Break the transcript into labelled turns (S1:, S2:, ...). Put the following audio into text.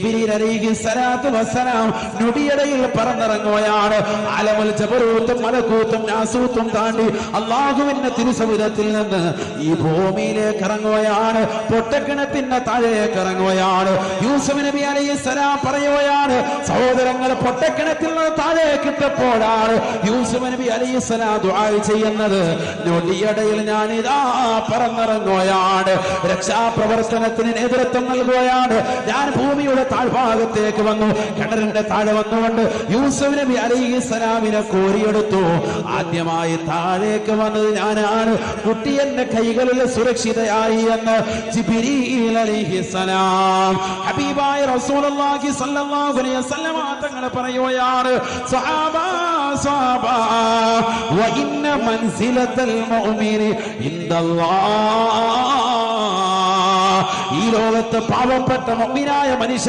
S1: ജിബ്രീൽ അലൈഹിസ്സലാത്തു വസ്സലാം നബിയടയിൽ പറന്നിറങ്ങുകയാണ്. അലമുൽ ജബറൂത്തും മലക്കൂത്തും നാസൂത്തും താണ്ടി അല്ലാഹുവിന്റെ തിരുസവിധത്തിൽ നിന്ന് ഈ ഭൂമിയിലേക്ക് ഇറങ്ങുകയാണ്. പൊട്ടക്കിണത്തിന്റെ താഴേക്ക് ഇറങ്ങുകയാണ്. യൂസുഫ് നബി അലൈഹിസ്സലാം പറയുകയാണ്, സഹോദരങ്ങൾ, പൊട്ടക്കിണത്തിൽ നിന്ന് താഴേക്ക് ഇട്ടപ്പോഴാണ് യൂസുഫ് നബി അലൈഹിസ്സലാം ദുആ ചെയ്യുന്നത്, നൊടിയടയിൽ ഞാനിതാ പറന്നിറങ്ങുകയാണ്, രക്ഷാപ്രവർത്തനത്തിന് നേതൃത്വം നൽകുകയാണ്. ഞാൻ ഭൂമിയുടെ താഴ്ഭാഗത്തേക്ക് വന്നു, കിണറിന്റെ താഴെ വന്നുകൊണ്ട് യൂസുഫ് നബി അലൈഹിസ്സലാമിനെ കോരിയെടുത്തു. ആദ്യമായി താഴേക്ക് വന്നത് ഞാനാണ്, കുട്ടി എന്റെ കൈകളിൽ സുരക്ഷിതയായി എന്ന് ജിബ്രീൽ അലൈഹിസ്സലാം ഹബീബായ റസൂലുള്ളാഹി സ്വല്ലല്ലാഹു അലൈഹി വസല്ലം തങ്ങൾ പറയുകയാണ്, സ്വഹാബാ സ്വഹാബാ വ ഇന്ന മൻസിലത്തൽ മുഅ്മിനി ഇൻദല്ലാഹ്. ഈ ലോകത്ത് പാവപ്പെട്ട മുഅ്മിനായ മനുഷ്യൻ